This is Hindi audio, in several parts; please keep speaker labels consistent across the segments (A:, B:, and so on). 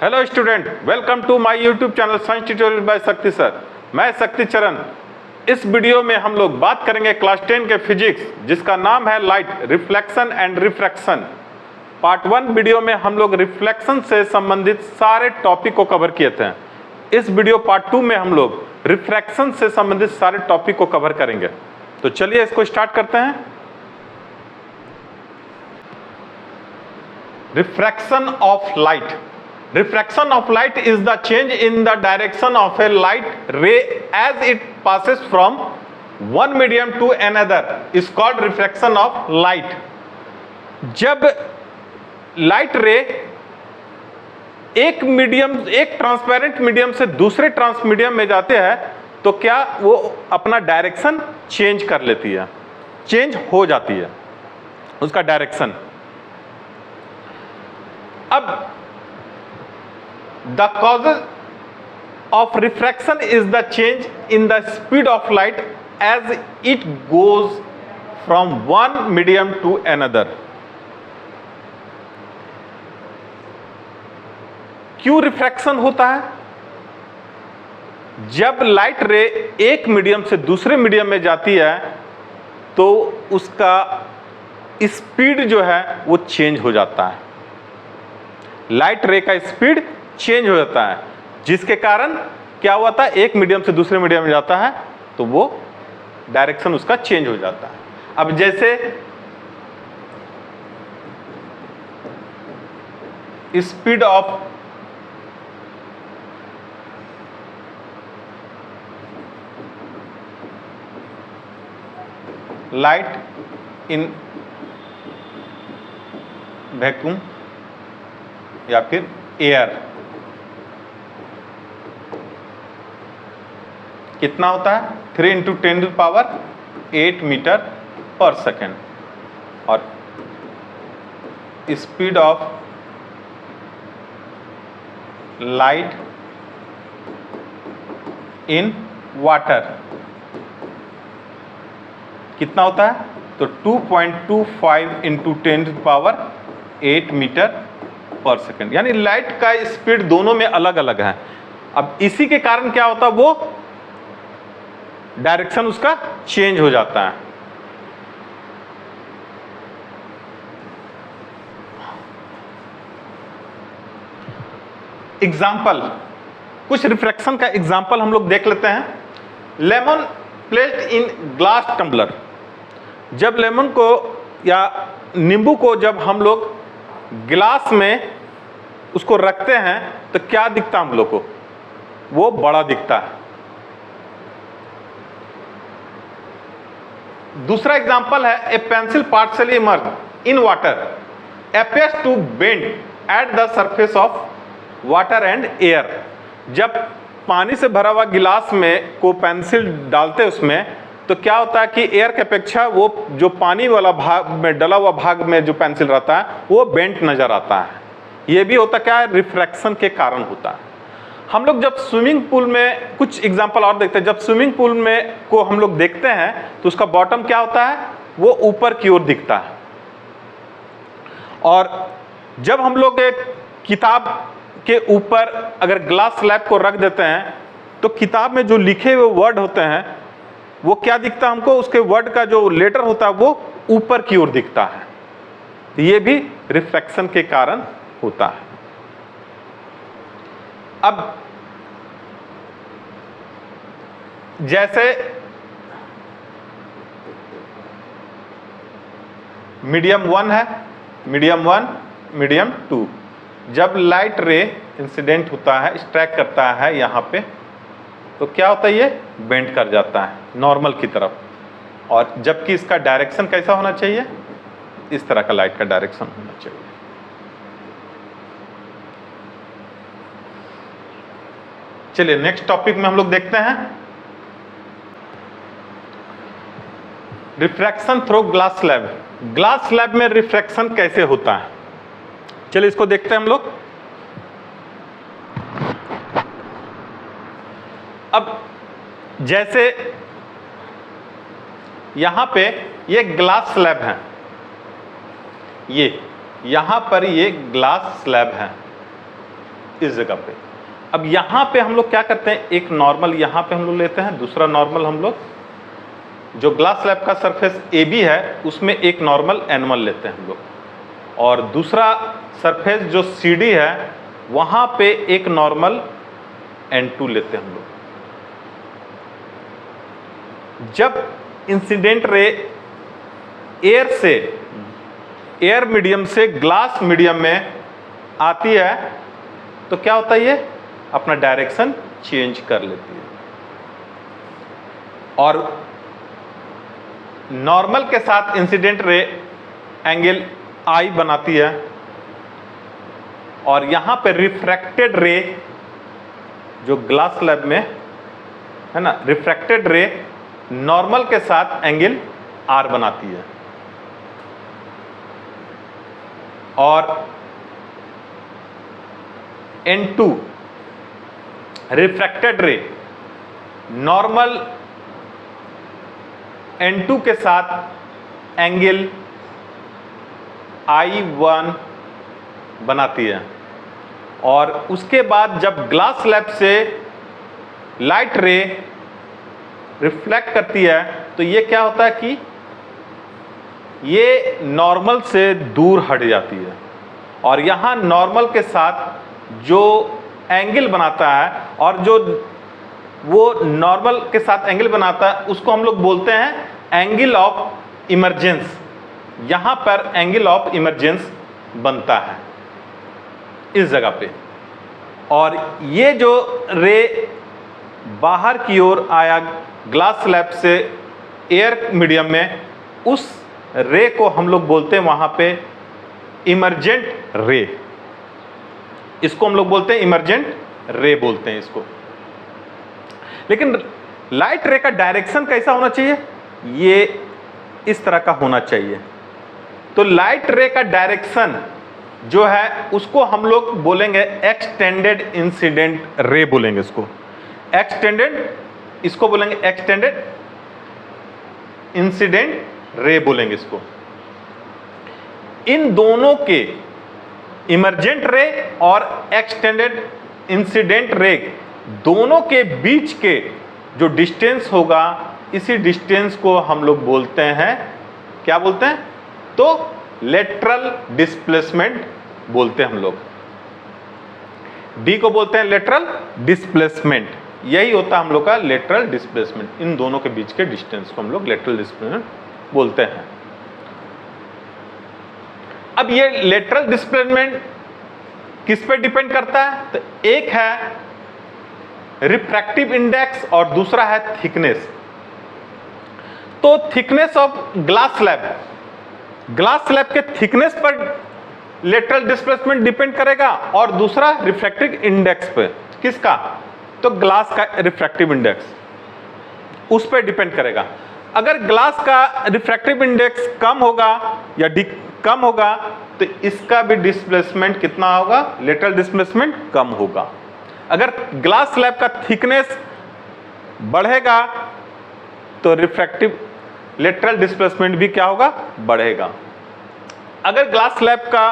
A: Hello student, welcome to my YouTube channel science tutorial by Shakti sir. मैं शक्ति चरण। इस वीडियो में हम लोग बात करेंगे क्लास 10 के फिजिक्स, जिसका नाम है light, reflection and refraction. Part 1 video में हम लोग रिफ्लेक्शन से संबंधित सारे टॉपिक को कवर किए थे। इस वीडियो पार्ट 2 में हम लोग रिफ्रैक्शन से संबंधित सारे टॉपिक को कवर करेंगे। तो चलिए इसको स्टार्ट करते हैं। Refraction of light. Refraction of light is the change in the direction of a light ray as it passes from one medium to another is called refraction of light। जब लाइट रे एक ट्रांसपेरेंट मीडियम से दूसरे ट्रांस मीडियम में जाते हैं तो क्या वो अपना डायरेक्शन चेंज कर लेती है, चेंज हो जाती है उसका डायरेक्शन। अब the causes of refraction is the change in the speed of light as it goes from one medium to another। क्यों रिफ्रैक्शन होता है? जब लाइट रे एक मीडियम से दूसरे मीडियम में जाती है तो उसका स्पीड जो है वो चेंज हो जाता है। लाइट रे का स्पीड चेंज हो जाता है, जिसके कारण क्या हुआ था, एक मीडियम से दूसरे मीडियम में जाता है तो वो डायरेक्शन उसका चेंज हो जाता है। अब जैसे speed of light in vacuum या फिर एयर कितना होता है? 3 × 10⁸ मीटर पर सेकेंड। और speed of light in water कितना होता है? तो 2.25 × 10⁸ मीटर पर सेकेंड। यानी लाइट का स्पीड दोनों में अलग अलग है। अब इसी के कारण क्या होता है, वो डायरेक्शन उसका चेंज हो जाता है। एग्जाम्पल, कुछ रिफ्रैक्शन का एग्जाम्पल हम लोग देख लेते हैं। Lemon placed in glass tumbler. जब लेमन को या नींबू को जब हम लोग गिलास में उसको रखते हैं तो क्या दिखता है हम लोग को? वो बड़ा दिखता है। दूसरा एग्जांपल है, a pencil partially immersed in water appears to bend at the surface of water and air. जब पानी से भरा हुआ गिलास में को पेंसिल डालते हैं उसमें तो क्या होता है कि एयर की अपेक्षा वो जो पानी वाला भाग में डला हुआ भाग में जो पेंसिल रहता है वो बेंट नजर आता है। ये भी होता क्या है? रिफ्रैक्शन के कारण होता है। हम लोग जब स्विमिंग पूल में, कुछ एग्जांपल और देखते हैं, जब स्विमिंग पूल में को हम लोग देखते हैं तो उसका बॉटम क्या होता है? वो ऊपर की ओर दिखता है। और जब हम लोग एक किताब के ऊपर अगर ग्लास स्लैब को रख देते हैं तो किताब में जो लिखे हुए वर्ड होते हैं वो क्या दिखता है हमको? उसके वर्ड का जो लेटर होता है वो ऊपर की ओर दिखता है। ये भी रिफ्रैक्शन के कारण होता है। अब जैसे मीडियम 1 है, मीडियम 1, मीडियम 2। जब लाइट रे इंसिडेंट होता है, स्ट्राइक करता है यहाँ पे, तो क्या होता है? ये बेंड कर जाता है नॉर्मल की तरफ। और जबकि इसका डायरेक्शन कैसा होना चाहिए? इस तरह का लाइट का डायरेक्शन होना चाहिए। चलिए नेक्स्ट टॉपिक में हम लोग देखते हैं, refraction through glass slab. Glass slab में रिफ्रैक्शन कैसे होता है? चलिए इसको देखते हैं हम लोग। अब जैसे यहां पे ये ग्लास स्लैब है, ये यहां पर ये ग्लास स्लैब है, इस जगह पे। अब यहां पे हम लोग क्या करते हैं, एक नॉर्मल यहां पे हम लोग लेते हैं, दूसरा नॉर्मल हम लोग जो ग्लास स्लैब का सरफेस AB है उसमें एक नॉर्मल N1 लेते हैं हम लोग, और दूसरा सरफेस जो CD है वहां पे एक नॉर्मल N2 लेते हैं हम लोग। जब इंसिडेंट रे एयर मीडियम से ग्लास मीडियम में आती है तो क्या होता है, ये अपना डायरेक्शन चेंज कर लेती है और नॉर्मल के साथ इंसिडेंट रे एंगल I बनाती है, और यहां पे रिफ्रैक्टेड रे जो ग्लास स्लैब में है ना, रिफ्रैक्टेड रे नॉर्मल के साथ एंगल R बनाती है, और N2 रिफ्रैक्टेड रे नॉर्मल N2 के साथ एंगल I1 बनाती है। और उसके बाद जब ग्लास स्लैब से लाइट रे रिफ्लेक्ट करती है तो ये क्या होता है कि ये नॉर्मल से दूर हट जाती है, और यहां नॉर्मल के साथ जो एंगल बनाता है, और जो वो नॉर्मल के साथ एंगल बनाता है उसको हम लोग बोलते हैं एंगल ऑफ इमर्जेंस। यहां पर एंगल ऑफ इमर्जेंस बनता है इस जगह पे, और ये जो रे बाहर की ओर आया ग्लास स्लैब से एयर मीडियम में, उस रे को हम लोग बोलते हैं वहां पे इमर्जेंट रे। इसको हम लोग बोलते हैं इमर्जेंट रे बोलते हैं इसको। लेकिन लाइट रे का डायरेक्शन कैसा होना चाहिए, ये इस तरह का होना चाहिए। तो लाइट रे का डायरेक्शन जो है उसको हम लोग बोलेंगे एक्सटेंडेड इंसिडेंट रे बोलेंगे इसको, इसको बोलेंगे एक्सटेंडेड इंसिडेंट रे बोलेंगे इसको। इन दोनों के इमर्जेंट रे और एक्सटेंडेड इंसिडेंट रे दोनों के बीच के जो डिस्टेंस होगा, इसी डिस्टेंस को हम लोग बोलते हैं, क्या बोलते हैं, तो लेटरल डिस्प्लेसमेंट बोलते हैं हम लोग। डी को बोलते हैं लेटरल डिस्प्लेसमेंट, यही होता है हम लोग का लेटरल डिस्प्लेसमेंट। इन दोनों के बीच के डिस्टेंस को हम लोग लेटरल डिस्प्लेसमेंट बोलते हैं। अब ये लेटरल डिस्प्लेसमेंट किस पे डिपेंड करता है, तो एक है रिफ्रैक्टिव इंडेक्स और दूसरा है थिकनेस। तो थिकनेस ऑफ ग्लास स्लैब के थिकनेस पर लेटरल डिस्प्लेसमेंट डिपेंड करेगा, और दूसरा रिफ्रैक्टिव इंडेक्स पे। किसका, तो ग्लास का रिफ्रैक्टिव इंडेक्स, उस पर डिपेंड करेगा। अगर ग्लास का रिफ्रैक्टिव इंडेक्स कम होगा या कम होगा तो इसका भी डिस्प्लेसमेंट कितना होगा, लेटरल डिस्प्लेसमेंट कम होगा। अगर ग्लास स्लैब का थिकनेस बढ़ेगा तो रिफ्रैक्टिव लेटरल डिस्प्लेसमेंट भी क्या होगा, बढ़ेगा। अगर ग्लास स्लैब का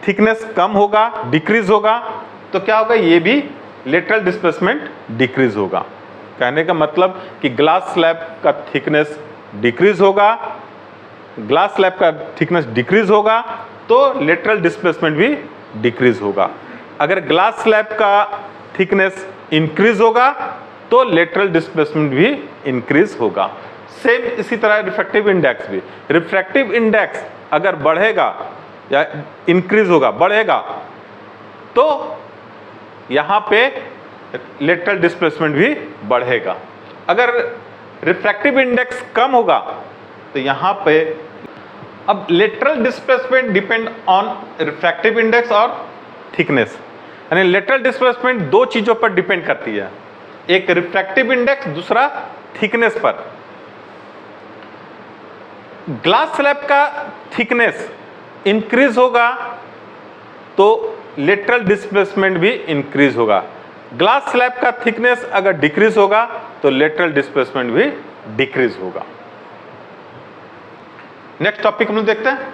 A: थिकनेस कम होगा, डिक्रीज होगा, तो क्या होगा, ये भी लेटरल डिस्प्लेसमेंट डिक्रीज होगा। कहने का मतलब कि ग्लास स्लैब का थिकनेस डिक्रीज होगा, ग्लास स्लैब का थिकनेस डिक्रीज होगा तो लेटरल डिस्प्लेसमेंट भी डिक्रीज होगा। अगर ग्लास स्लैब का थिकनेस इंक्रीज होगा तो लेटरल डिस्प्लेसमेंट भी इंक्रीज होगा। सेम इसी तरह रिफ्रैक्टिव इंडेक्स भी, रिफ्रैक्टिव इंडेक्स अगर बढ़ेगा या इंक्रीज होगा, बढ़ेगा, तो यहां पे लेटरल डिस्प्लेसमेंट भी बढ़ेगा। अगर रिफ्रैक्टिव इंडेक्स कम होगा तो यहां पे, अब lateral displacement depend on refractive index और थिकनेस, यानी लेटरल डिस्प्लेसमेंट दो चीजों पर डिपेंड करती है, एक रिफ्रैक्टिव इंडेक्स, दूसरा थिकनेस पर। ग्लास स्लैब का थिकनेस इंक्रीज होगा तो लेटरल डिस्प्लेसमेंट भी इंक्रीज होगा। ग्लास स्लैब का थिकनेस अगर डिक्रीज होगा तो लेटरल डिस्प्लेसमेंट भी डिक्रीज होगा। नेक्स्ट टॉपिक हम लोग देखते हैं,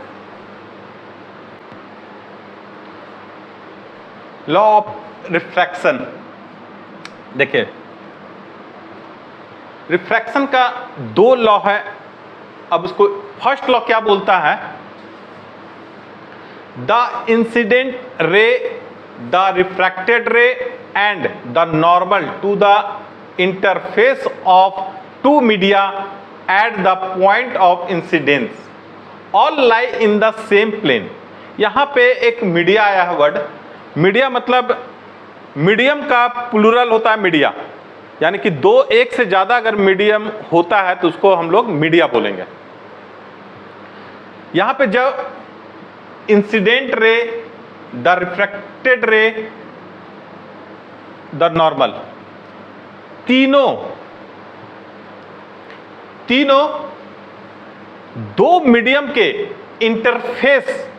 A: लॉ ऑफ रिफ्रैक्शन। देखिए रिफ्रैक्शन का दो लॉ है। अब उसको फर्स्ट लॉ क्या बोलता है, the incident ray, the refracted ray and the normal to the interface of two media at the point of incidence all lie in the same plane. यहां पे एक मीडिया आया है वर्ड। मीडिया मतलब मीडियम का प्लूरल होता है मीडिया, यानी कि दो एक से ज्यादा अगर मीडियम होता है तो उसको हम लोग मीडिया बोलेंगे। यहां पे जब इंसिडेंट रे, द रिफ्रैक्टेड रे, द नॉर्मल, तीनों दो मीडियम के इंटरफेस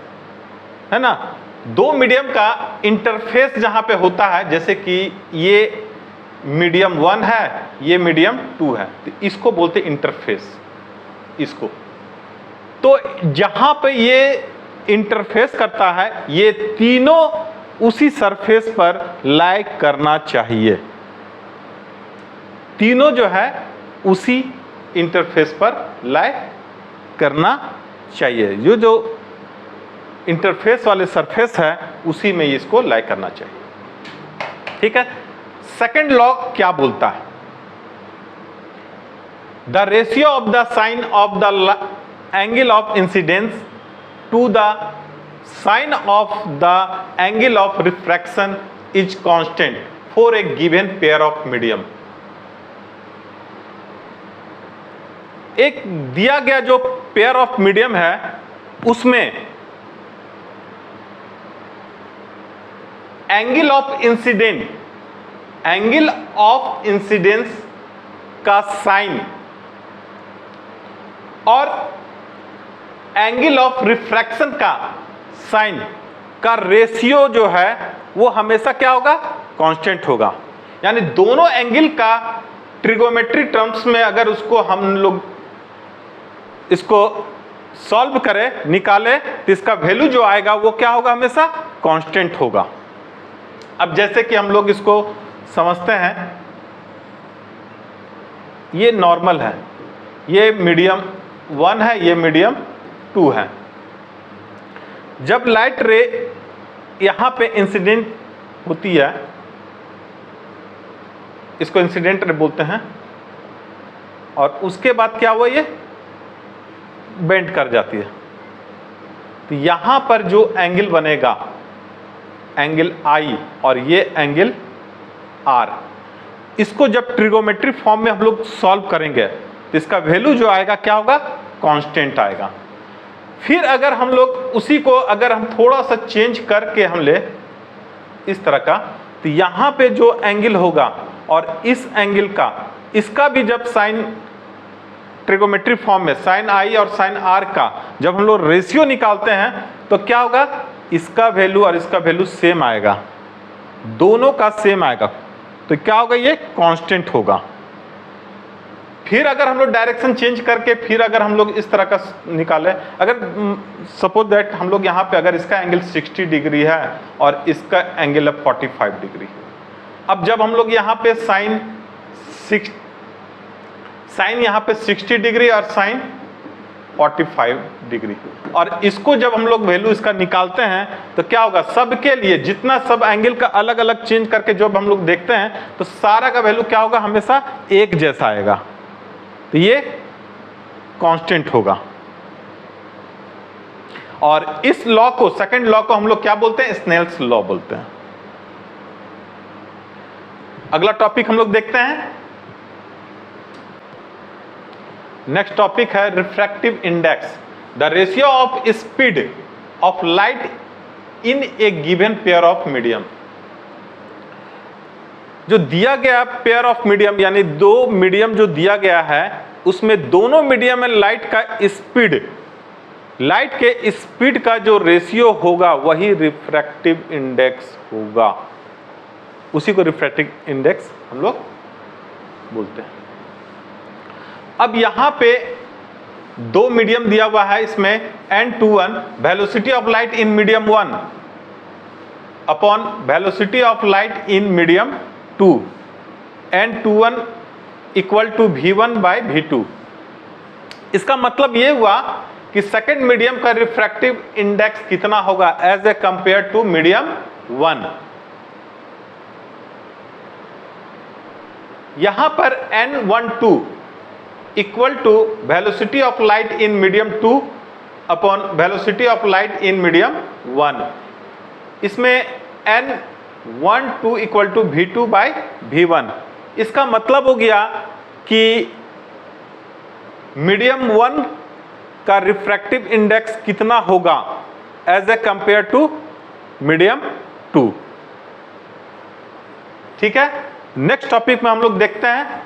A: है ना, दो मीडियम का इंटरफेस जहां पे होता है, जैसे कि ये मीडियम 1 है, ये मीडियम 2 है, तो इसको बोलते इंटरफेस। इसको तो जहां पे ये इंटरफेस करता है, ये तीनों उसी सरफेस पर लाई करना चाहिए। तीनों जो है उसी इंटरफेस पर लाई करना चाहिए। जो इंटरफेस वाले सरफेस है उसी में इसको लाई करना चाहिए। ठीक है। सेकंड लॉ क्या बोलता है, the ratio of the sine of the angle of incidence to the sine of the angle of refraction is constant for a given pair of medium. एक दिया गया जो पेयर ऑफ मीडियम है उसमें एंगल ऑफ इंसिडेंस का साइन और एंगल ऑफ रिफ्रैक्शन का साइन का रेशियो जो है वो हमेशा क्या होगा, कांस्टेंट होगा। यानी दोनों एंगल का ट्रिगोमेट्री टर्म्स में अगर उसको हम लोग इसको सॉल्व करें, निकालें, तो इसका वैल्यू जो आएगा वो क्या होगा, हमेशा कांस्टेंट होगा। अब जैसे कि हम लोग इसको समझते हैं, ये नॉर्मल है, ये मीडियम 1 है, ये मीडियम 2 है। जब लाइट रे यहां पे इंसिडेंट होती है, इसको इंसिडेंट रे बोलते हैं, और उसके बाद क्या हुआ, ये बेंड कर जाती है, तो यहां पर जो एंगल बनेगा, एंगल I और ये एंगल R, इसको जब ट्रिगोमेट्री फॉर्म में हम लोग सॉल्व करेंगे तो इसका वैल्यू जो आएगा क्या होगा, कांस्टेंट आएगा। फिर अगर हम लोग उसी को अगर हम थोड़ा सा चेंज करके हम ले इस तरह का, तो यहां पे जो एंगल होगा और इस एंगल का, इसका भी जब साइन ट्रिगोमेट्री फॉर्म में साइन I और साइन R का जब हम लोग रेशियो निकालते हैं तो क्या होगा, इसका वैल्यू और इसका वैल्यू सेम आएगा, दोनों का सेम आएगा, तो क्या होगा, ये कांस्टेंट होगा। फिर अगर हम लोग डायरेक्शन चेंज करके फिर अगर हम लोग इस तरह का निकालें, अगर सपोज दैट हम लोग यहाँ पे अगर इसका एंगल 60 डिग्री है और इसका एंगल है 45 डिग्री, अब जब हम लोग यहाँ पे साइन यहाँ पे 60 डिग्री और साइन 45 डिग्री, और इसको जब हम लोग वैल्यू इसका निकालते हैं तो क्या होगा, सबके लिए जितना सब एंगल का अलग अलग चेंज करके जब हम लोग देखते हैं तो सारा का वैल्यू क्या होगा, हमेशा एक जैसा आएगा, तो ये कांस्टेंट होगा। और इस लॉ को, सेकंड लॉ को हम लोग क्या बोलते हैं, स्नेल्स लॉ बोलते हैं। अगला टॉपिक हम लोग देखते हैं, नेक्स्ट टॉपिक है refractive index, the ratio of speed of light in A given pair of medium. जो दिया गया पेयर ऑफ मीडियम, यानी दो मीडियम जो दिया गया है, उसमें दोनों मीडियम में लाइट का स्पीड, लाइट के स्पीड का जो रेशियो होगा वही रिफ्रैक्टिव इंडेक्स होगा, उसी को रिफ्रैक्टिव इंडेक्स हम लोग बोलते हैं। अब यहां पे दो मीडियम दिया हुआ है, इसमें n21 velocity of light in medium 1 upon velocity of light in medium 2 N21 equal to V1 by V2। इसका मतलब ये हुआ कि सेकेंड मीडियम का रिफ्रैक्टिव इंडेक्स कितना होगा as a compare to medium 1। यहां पर N12 equal to velocity of light in medium 2 upon velocity of light in medium 1। इसमें N12 equal to V2 bye V1। इसका मतलब हो गया कि मीडियम 1 का रिफ्रैक्टिव इंडेक्स कितना होगा as a compare to medium 2। ठीक है, नेक्स्ट टॉपिक में हम लोग देखते हैं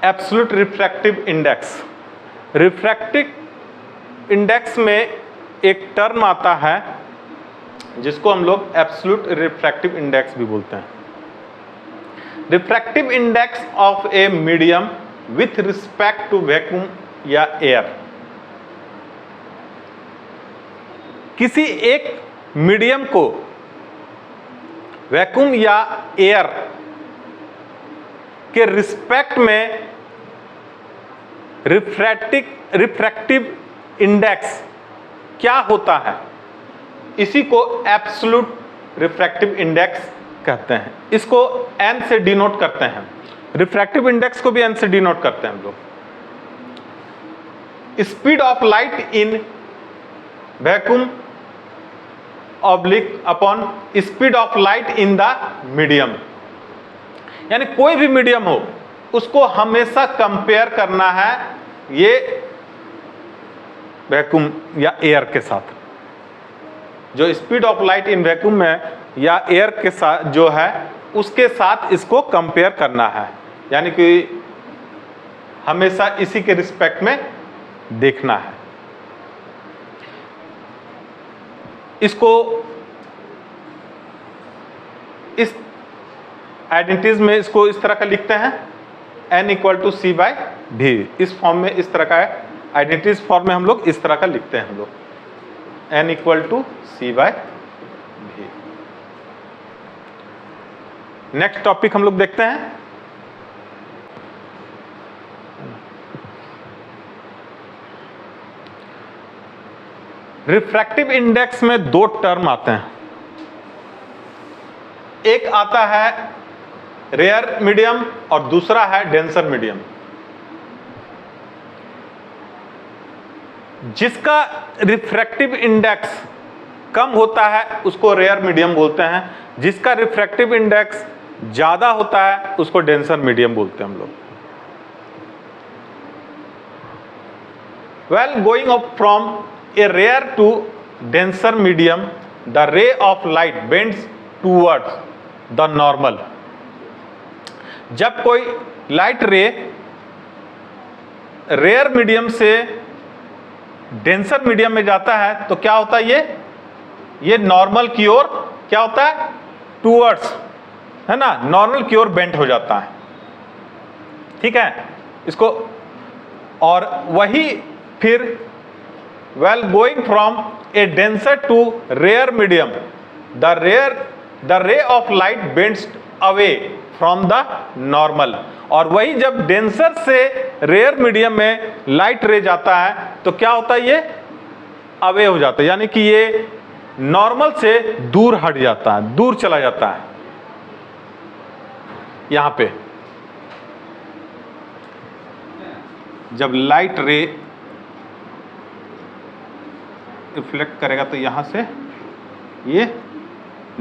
A: absolute refractive index. Refractive index में एक टर्म आता है जिसको हम लोग एब्सोल्यूट रिफ्रैक्टिव इंडेक्स भी बोलते हैं। Refractive index of a medium with respect to vacuum या एयर। किसी एक मीडियम को वैक्यूम या एयर के रिस्पेक्ट में रिफ्रैक्टिव इंडेक्स क्या होता है, इसी को एब्सोल्यूट रिफ्रैक्टिव इंडेक्स कहते हैं। इसको n से डिनोट करते हैं। रिफ्रैक्टिव इंडेक्स को भी n से डिनोट करते हैं हम लोग। Speed of light in vacuum oblique upon speed of light in the medium. यानी कोई भी मीडियम हो उसको हमेशा कंपेयर करना है ये वैक्यूम या एयर के साथ। जो speed of light in vacuum में या एयर के साथ जो है उसके साथ इसको कंपेयर करना है, यानी कि हमेशा इसी के रिस्पेक्ट में देखना है। इसको इस आइडेंटिटीज में इसको इस तरह का लिखते हैं n equal to C by D. इस फॉर्म में, इस तरह का आइडेंटिटीज फॉर्म में हम लोग इस तरह का लिखते हैं हम लोग n equal to C by D. Next topic हम लोग देखते हैं रिफ्रैक्टिव इंडेक्स में दो टर्म आते हैं। एक आता है रेयर मीडियम और दूसरा है डेंसर मीडियम। जिसका रिफ्रैक्टिव इंडेक्स कम होता है उसको रेयर मीडियम बोलते हैं, जिसका रिफ्रैक्टिव इंडेक्स ज्यादा होता है उसको डेंसर मीडियम बोलते हैं हम लोग। Well going up from a rare to denser medium the ray of light bends towards the normal. जब कोई लाइट रे रेयर मीडियम से डेंसर मीडियम में जाता है तो क्या होता है, ये नॉर्मल की ओर क्या होता है, टूवर्ड्स, है ना, नॉर्मल की ओर बेंट हो जाता है। ठीक है, इसको और वही फिर well going from a denser to rare medium the ray of light bends away from the normal. और वही जब डेंसर से रेयर मीडियम में लाइट रे जाता है तो क्या होता है, ये अवे हो जाता है, यानी कि ये नॉर्मल से दूर हट जाता है, दूर चला जाता है। यहां पे जब लाइट रे रिफ्लेक्ट करेगा तो यहां से ये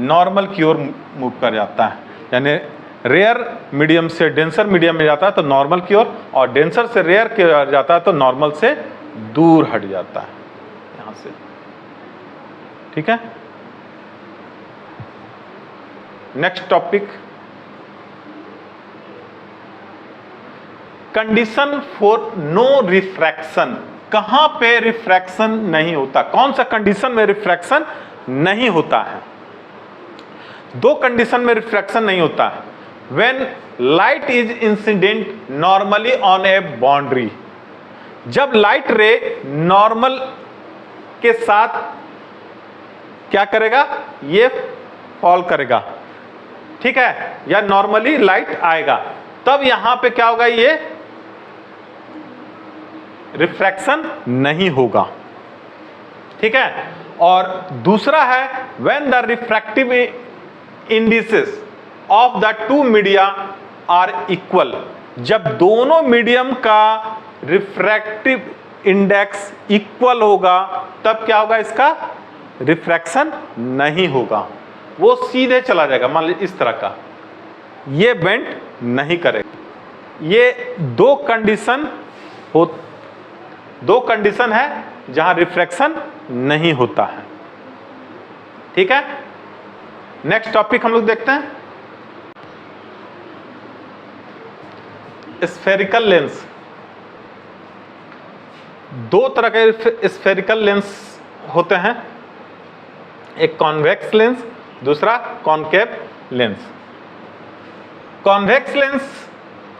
A: नॉर्मल की ओर मूव कर जाता है, यानी रेयर मीडियम से डेंसर मीडियम में जाता है तो नॉर्मल की ओर, और डेंसर से रेयर की ओर जाता है तो नॉर्मल से दूर हट जाता है यहां से। ठीक है, next topic condition for no refraction. कहां पे रिफ्रैक्शन नहीं होता, कौन सा कंडीशन में रिफ्रैक्शन नहीं होता है। दो कंडीशन में रिफ्रैक्शन नहीं होता है। When light is incident normally on a boundary, जब लाइट रे नॉर्मल के साथ क्या करेगा, ये फॉल करेगा, ठीक है, या नॉर्मली लाइट आएगा, तब यहां पे क्या होगा, ये रिफ्रैक्शन नहीं होगा, ठीक है। और दूसरा है when the refractive indices of the two media are equal, जब दोनों मीडियम का रिफ्रैक्टिव इंडेक्स इक्वल होगा तब क्या होगा, इसका रिफ्रैक्शन नहीं होगा, वो सीधे चला जाएगा, मान लीजिए इस तरह का, ये बेंड नहीं करेगा। ये दो कंडीशन है जहां रिफ्रैक्शन नहीं होता है, ठीक है। नेक्स्ट टॉपिक हम लोग देखते हैं, स्फेरिकल लेंस। दो तरह के स्फेरिकल लेंस होते हैं, एक कॉन्वेक्स लेंस, दूसरा कॉनकेव लेंस। कॉन्वेक्स लेंस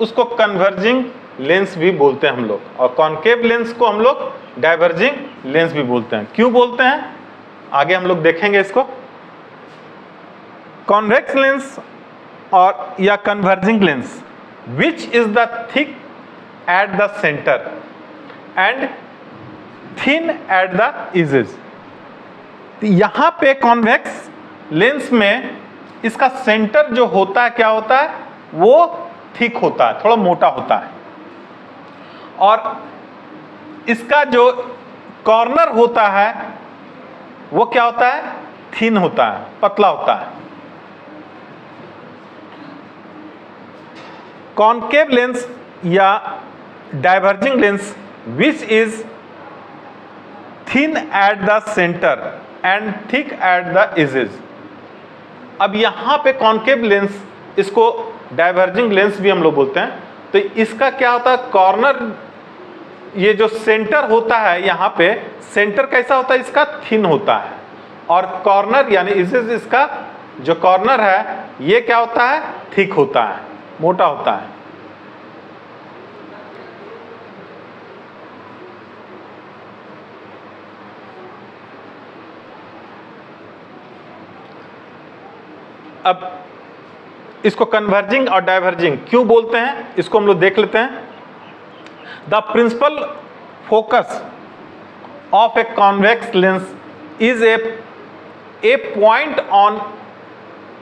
A: उसको कन्वर्जिंग लेंस भी बोलते हैं हम लोग, और कॉनकेव लेंस को हम लोग डाइवर्जिंग लेंस भी बोलते हैं। क्यों बोलते हैं आगे हम लोग देखेंगे इसको। कॉन्वेक्स लेंस और या converging lens which is the thick at the centre and thin at the edges. यहां पे कॉन्वेक्स लेंस में इसका सेंटर जो होता है क्या होता है, वो थिक होता है, थोड़ा मोटा होता है, और इसका जो कॉर्नर होता है वो क्या होता है, थिन होता है, पतला होता है। कॉनकेव लेंस या diverging lens which is thin at the centre and thick at the edges. अब यहां पे कॉनकेव लेंस, इसको डाइवर्जिंग लेंस भी हम लोग बोलते हैं, तो इसका क्या होता है, कॉर्नर, ये जो सेंटर होता है यहां पे सेंटर कैसा होता है, इसका थिन होता है, और कॉर्नर यानी इसका जो कॉर्नर है ये क्या होता है, थिक होता है, मोटा होता है। अब इसको कन्वर्जिंग और डाइवर्जिंग क्यों बोलते हैं, इसको हम लोग देख लेते हैं। The principal focus of a convex lens is a point on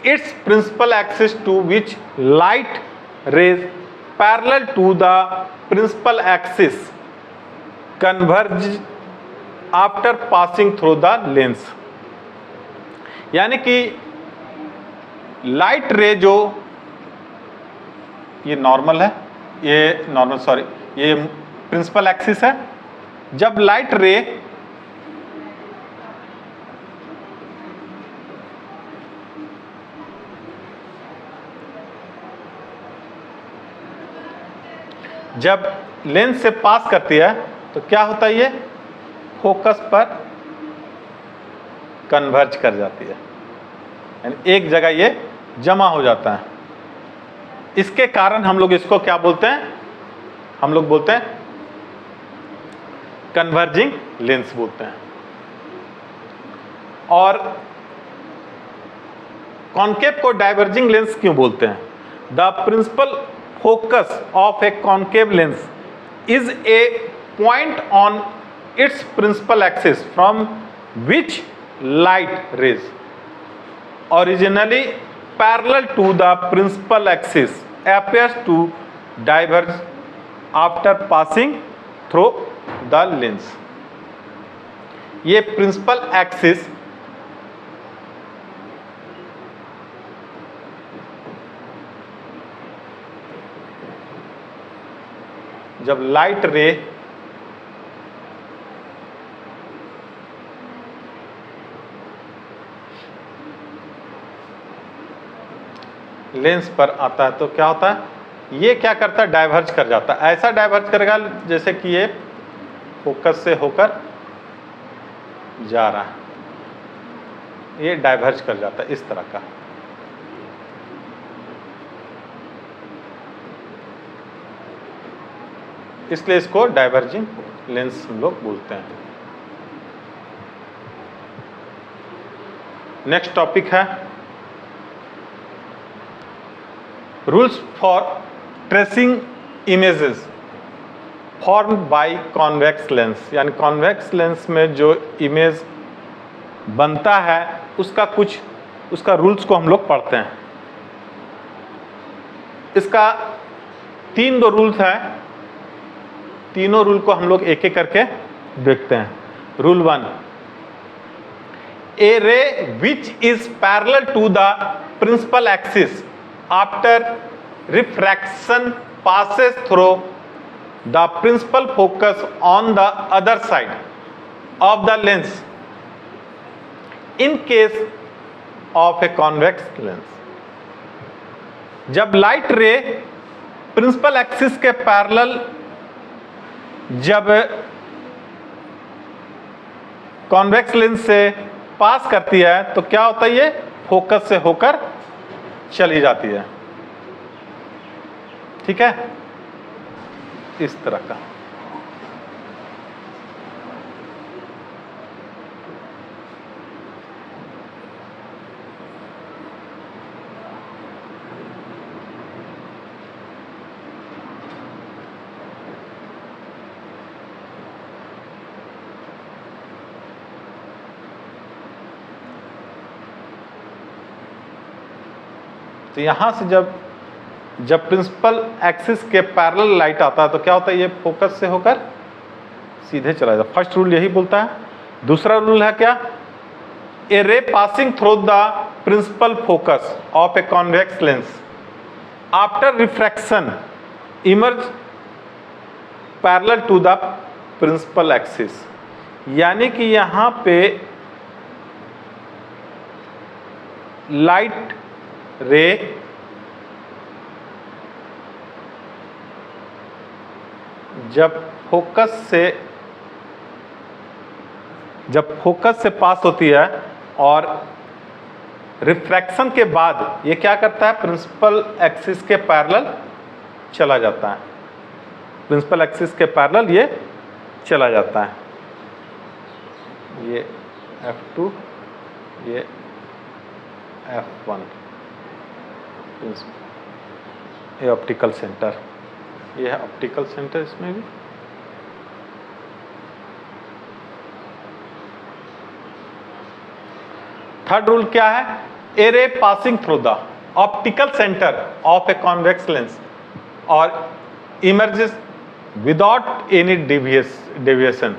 A: its principal axis to which light rays parallel to the principal axis converge after passing through the lens. यानी कि लाइट रे जो ये नॉर्मल है, ये प्रिंसिपल एक्सिस है, जब लाइट रे जब लेंस से पास करती है तो क्या होता है, ये फोकस पर कन्वर्ज कर जाती है, यानी एक जगह ये जमा हो जाता है। इसके कारण हम लोग इसको क्या बोलते हैं, हम लोग बोलते हैं कन्वर्जिंग लेंस बोलते हैं। और कॉनकेव को डाइवर्जिंग लेंस क्यों बोलते हैं। The principal focus of a concave lens is a point on its principal axis from which light rays originally parallel to the principal axis appears to diverge after passing through the lens। ये प्रिंसिपल एक्सिस जब लाइट रे लेंस पर आता है तो क्या होता है, ये क्या करता है, डाइवर्ज कर जाता है। ऐसा डाइवर्ज करेगा जैसे कि ये फोकस से होकर जा रहा है, ये डाइवर्ज कर जाता है इस तरह का। इसलिए इसको डाइवर्जिंग लेंस हम लोग बोलते हैं। नेक्स्ट टॉपिक है rules for tracing images form by convex lens, यानी कॉन्वेक्स लेंस में जो इमेज बनता है उसका रूल्स को हम लोग पढ़ते हैं। इसका 3 रूल्स हैं, तीनों रूल को हम लोग एक एक करके देखते हैं। Rule 1, a ray which is parallel to the principal axis after refraction passes through the principal focus on the other side of the lens in case of a convex lens। जब लाइट रे प्रिंसिपल एक्सिस के पैरेलल जब कॉन्वेक्स लेंस से पास करती है तो क्या होता है, ये फोकस से होकर चली जाती है। ठीक है, इस तरह का। तो यहां से जब प्रिंसिपल एक्सिस के पैरेलल लाइट आता है तो क्या होता है, ये फोकस से होकर सीधे चला जाता है। फर्स्ट रूल यही बोलता है। दूसरा रूल है क्या, a ray passing through the principal focus of a convex lens after refraction emerge parallel to the principal axis, यानी कि यहां पे लाइट रे जब फोकस से पास होती है और रिफ्रैक्शन के बाद ये क्या करता है, प्रिंसिपल एक्सिस के पैरेलल चला जाता है। प्रिंसिपल एक्सिस के पैरेलल ये चला जाता है। ये F2, ये F1, ये ऑप्टिकल सेंटर, ये है ऑप्टिकल सेंटर। इसमें भी थर्ड रूल क्या है, a ray passing through the optical centre of a convex lens और इमर्जेस विदाउट एनी डेविएशन।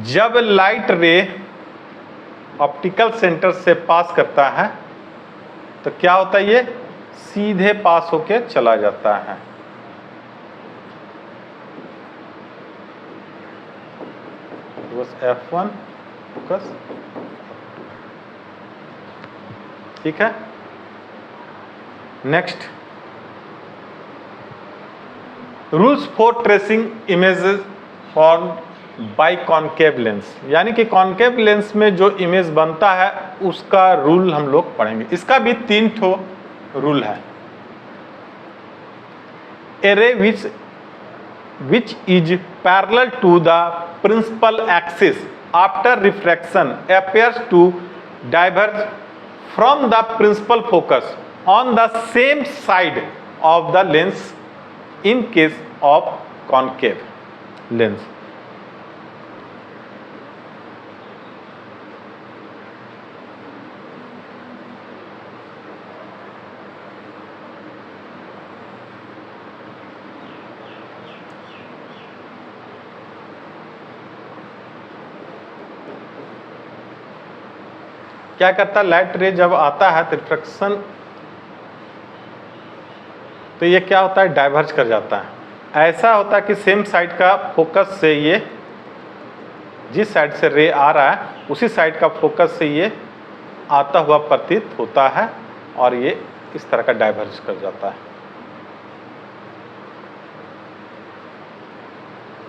A: जब लाइट रे ऑप्टिकल सेंटर से पास करता है तो क्या होता है, ये सीधे पास होके चला जाता है। बस F1 फोकस, ठीक है। Next, rules for tracing images form by concave lens, यानी कि कॉनकेव लेंस में जो इमेज बनता है उसका रूल हम लोग पढ़ेंगे। इसका भी 3 ठो रूल है। ए रे which is parallel to the principal axis after refraction appears to diverge from the principal focus on the same side of the lens in case of concave lens। क्या करता है, लाइट रे जब आता है तो रिफ्रैक्शन, तो ये क्या होता है, डाइवर्ज कर जाता है। ऐसा होता है कि सेम साइड का फोकस से ये, जिस साइड से रे आ रहा है उसी साइड का फोकस से ये आता हुआ प्रतीत होता है और ये इस तरह का डाइवर्ज कर जाता है।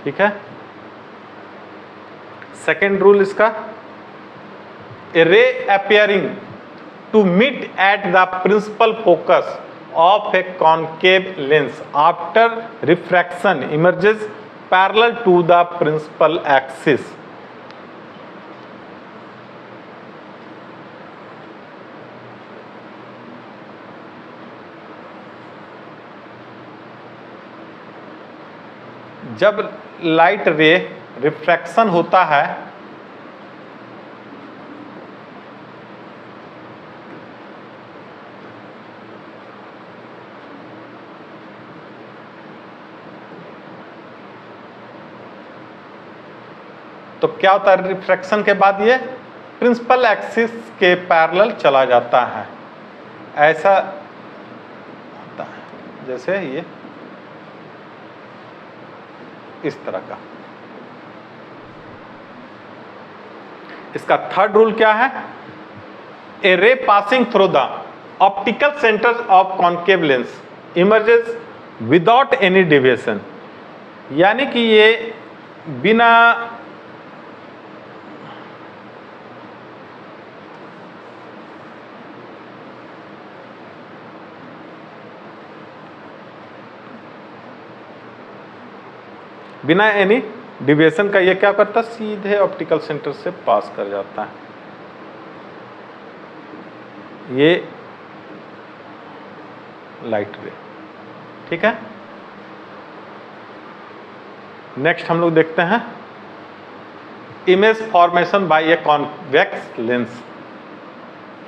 A: ठीक है। सेकेंड रूल इसका, a ray appearing to meet at the principal focus of a concave lens after refraction emerges parallel to the principal axis जब लाइट रे रिफ्रैक्शन होता है तो क्या होता है, रिफ्रैक्शन के बाद ये प्रिंसिपल एक्सिस के पैरेलल चला जाता है। ऐसा होता है जैसे ये इस तरह का। इसका थर्ड रूल क्या है, a ray passing through the optical centre of concave lens emerges without any deviation, यानी कि ये बिना एनी डिविएशन का ये क्या करता है, सीधे ऑप्टिकल सेंटर से पास कर जाता है। ये लाइट रे, ठीक है। नेक्स्ट हम लोग देखते हैं image formation by A convex lens,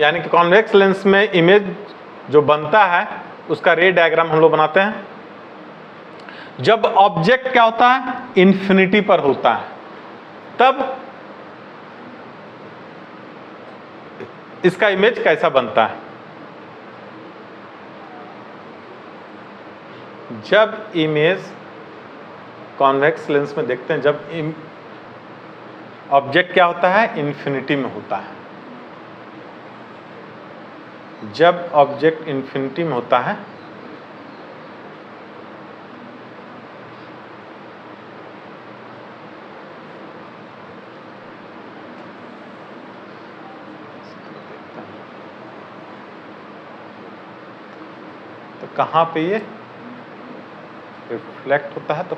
A: यानी कि कॉन्वेक्स लेंस में इमेज जो बनता है उसका रे डायग्राम हम लोग बनाते हैं। जब ऑब्जेक्ट क्या होता है, इंफिनिटी पर होता है, तब इसका इमेज कैसा बनता है। जब इमेज कॉन्वेक्स लेंस में देखते हैं, जब ऑब्जेक्ट क्या होता है, इंफिनिटी में होता है। जब ऑब्जेक्ट इंफिनिटी में होता है तो कहाँ पे ये रिफ्लेक्ट होता है, तो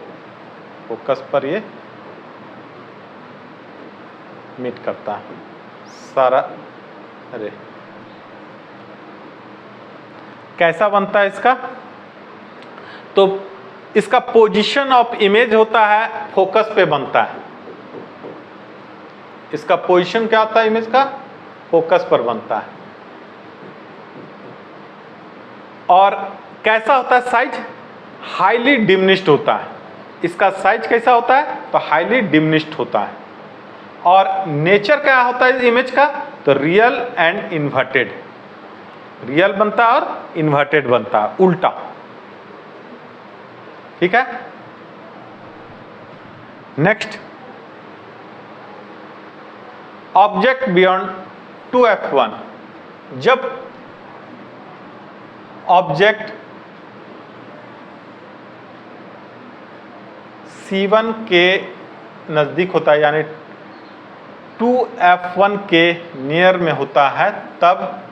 A: फोकस पर ये मीट करता है सारा रे। कैसा बनता है इसका, तो इसका पोजीशन ऑफ इमेज होता है फोकस पे बनता है। इसका पोजीशन क्या होता है इमेज का, फोकस पर बनता है। और कैसा होता है साइज, हाईली डिमिनिश्ड होता है। इसका साइज कैसा होता है, तो हाईली डिमिनिश्ड होता है। और नेचर क्या होता है इमेज का, तो रियल एंड इन्वर्टेड, रियल बनता है और इन्वर्टेड बनता है, उल्टा, ठीक है। नेक्स्ट, ऑब्जेक्ट बियॉन्ड 2f1, जब ऑब्जेक्ट C1 के नजदीक होता है, यानी 2f1 के नियर में होता है, तब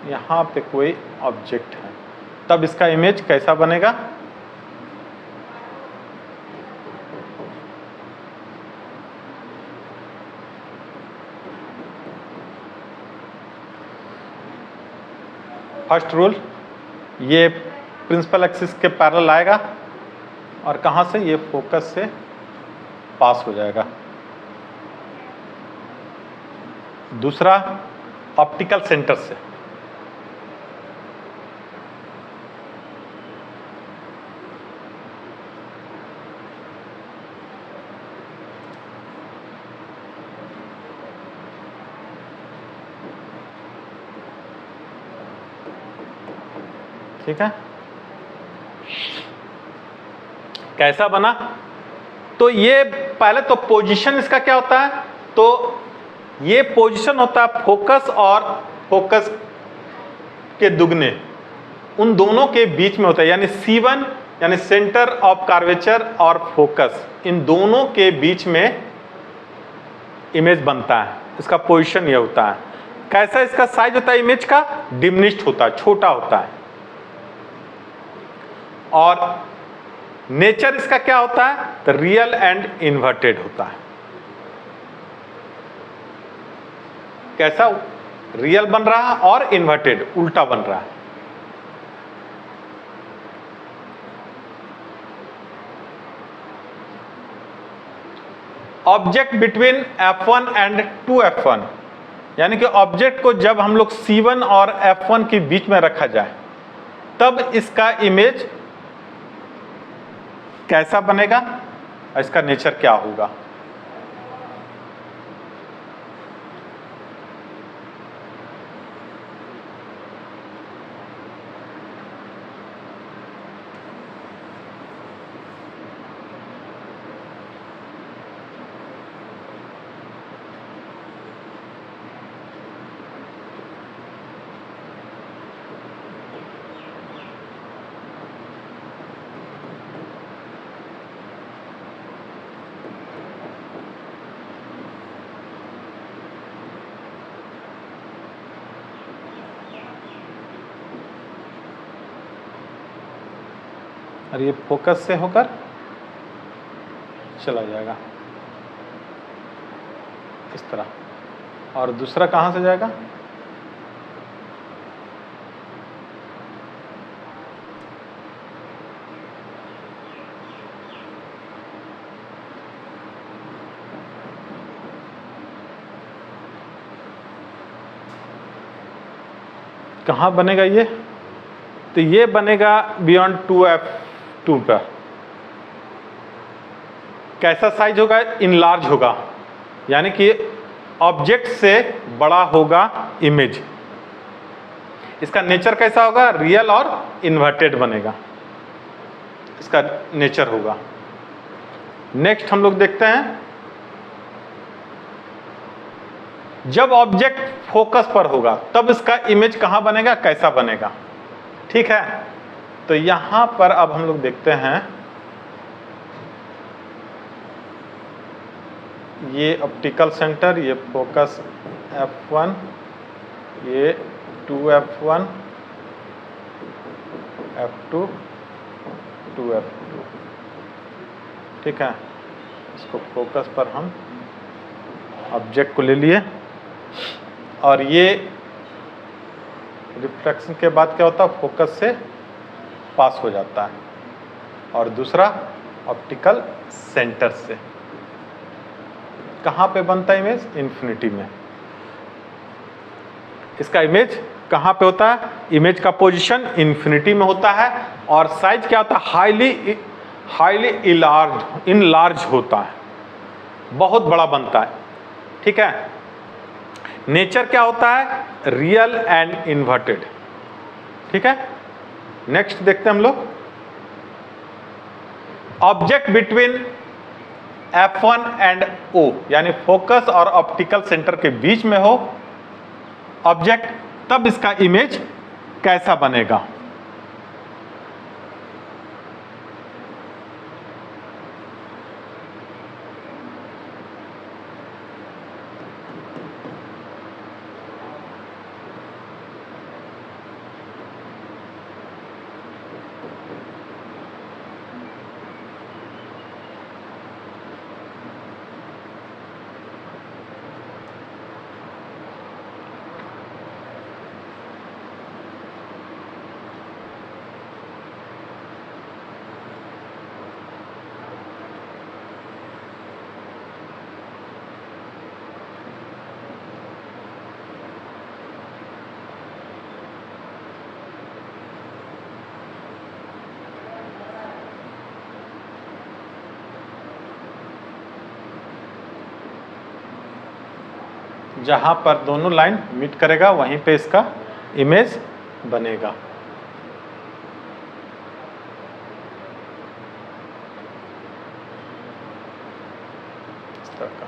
A: यहां पे कोई ऑब्जेक्ट है, तब इसका इमेज कैसा बनेगा, फर्स्ट रूल, ये प्रिंसिपल एक्सिस के पैरेलल आएगा और कहाँ से, ये फोकस से पास हो जाएगा। दूसरा, ऑप्टिकल सेंटर से, ठीक है। कैसा बना, तो ये पहले तो पोजीशन इसका क्या होता है, तो ये पोजीशन होता है फोकस और फोकस के दुगने, उन दोनों के बीच में होता है, यानी C1 यानी सेंटर ऑफ कर्वेचर और फोकस, इन दोनों के बीच में इमेज बनता है। इसका पोजीशन ये होता है। कैसा इसका साइज होता है इमेज का, डिमिनिश्ड होता है, छोटा होता है। और नेचर इसका क्या होता है, तो रियल एंड इन्वर्टेड होता है। कैसा, रियल बन रहा है और इन्वर्टेड, उल्टा बन रहा है। Object between F1 and 2F1, यानी कि ऑब्जेक्ट को जब हम लोग C1 और F1 के बीच में रखा जाए तब इसका इमेज कैसा बनेगा, इसका नेचर क्या होगा। और ये फोकस से होकर चला जाएगा इस तरह, और दूसरा कहाँ से जाएगा, कहाँ बनेगा ये, तो ये बनेगा बियॉन्ड 2F2 पर। कैसा साइज होगा, इनलार्ज होगा, यानी कि ऑब्जेक्ट से बड़ा होगा इमेज। इसका नेचर कैसा होगा, रियल और इन्वर्टेड बनेगा, इसका नेचर होगा। नेक्स्ट हम लोग देखते हैं, जब ऑब्जेक्ट फोकस पर होगा तब इसका इमेज कहां बनेगा, कैसा बनेगा। ठीक है, तो यहां पर अब हम लोग देखते हैं, ये ऑप्टिकल सेंटर, ये फोकस F1, ये 2F1, F2, 2F2। ठीक है, इसको फोकस पर हम ऑब्जेक्ट को ले लिए, और ये रिफ्लेक्शन के बाद क्या होता है, फोकस से पास हो जाता है, और दूसरा ऑप्टिकल सेंटर से कहाँ पे बनता है इमेज, इन्फिनिटी में। इसका इमेज कहाँ पे होता है, इमेज का पोजीशन इन्फिनिटी में होता है, और साइज क्या होता है, हाईली इनलार्ज होता है, बहुत बड़ा बनता है। ठीक है, नेचर क्या होता है, रियल एंड इन्वर्टेड। ठीक है, नेक्स्ट देखते हैं हम लोग, object between F1 and O, यानी फोकस और ऑप्टिकल सेंटर के बीच में हो ऑब्जेक्ट, तब इसका इमेज कैसा बनेगा। जहां पर दोनों लाइन मीट करेगा वहीं पे इसका इमेज बनेगा। इस तरह का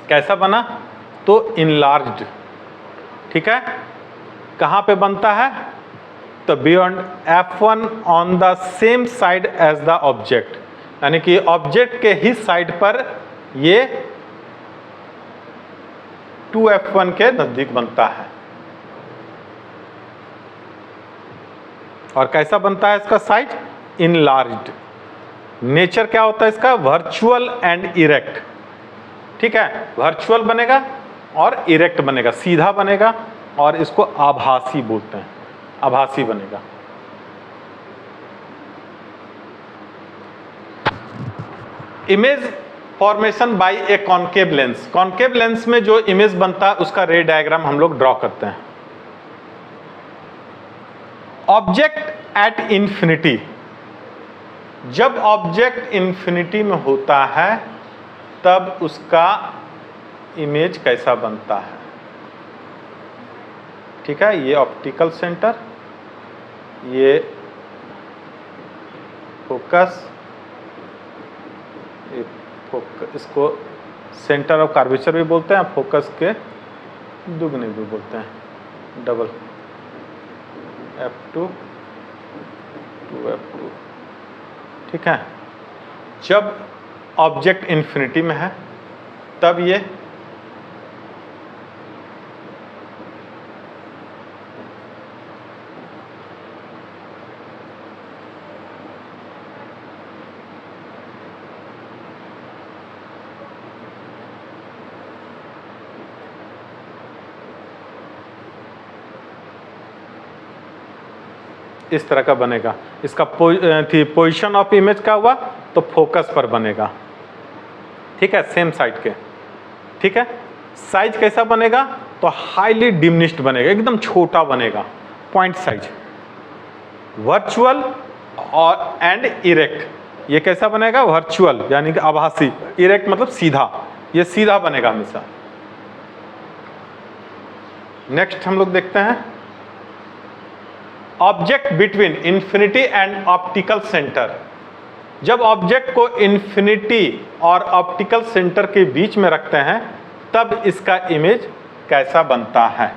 A: कैसा बना, तो इनलार्ज्ड। ठीक है, कहां पे बनता है, तो beyond F1 on the same side as the object, यानी कि ऑब्जेक्ट के ही साइड पर ये 2F1 के नजदीक बनता है। और कैसा बनता है इसका साइज, इनलार्ज्ड। नेचर क्या होता है इसका, वर्चुअल एंड इरेक्ट। ठीक है, वर्चुअल बनेगा और इरेक्ट बनेगा, सीधा बनेगा, और इसको आभासी बोलते हैं, आभासी बनेगा। Image formation by a concave lens, concave lens में जो इमेज बनता है उसका रे डायग्राम हम लोग ड्रॉ करते हैं। ऑब्जेक्ट एट इंफिनिटी, जब ऑब्जेक्ट इंफिनिटी में होता है तब उसका इमेज कैसा बनता है, ठीक है। ये ऑप्टिकल सेंटर, ये फोकस, इसको सेंटर ऑफ कर्वेचर भी बोलते हैं, फोकस के दुगने भी बोलते हैं, डबल f2 2f2, ठीक है। जब ऑब्जेक्ट इन्फिनिटी में है तब ये इस तरह का बनेगा। इसका पोजीशन ऑफ इमेज का हुआ तो फोकस पर बनेगा, ठीक है, सेम साइड के, ठीक है। साइज कैसा बनेगा तो हाईली डिमिनिश्ड बनेगा, एकदम छोटा बनेगा, पॉइंट साइज। वर्चुअल और एंड इरेक्ट, ये कैसा बनेगा, वर्चुअल यानी कि आभासी, इरेक्ट मतलब सीधा, ये सीधा बनेगा हमेशा। नेक्स्ट हम लोग देखते हैं object between infinity and optical centre. जब ऑब्जेक्ट को इंफिनिटी और ऑप्टिकल सेंटर के बीच में रखते हैं तब इसका इमेज कैसा बनता है।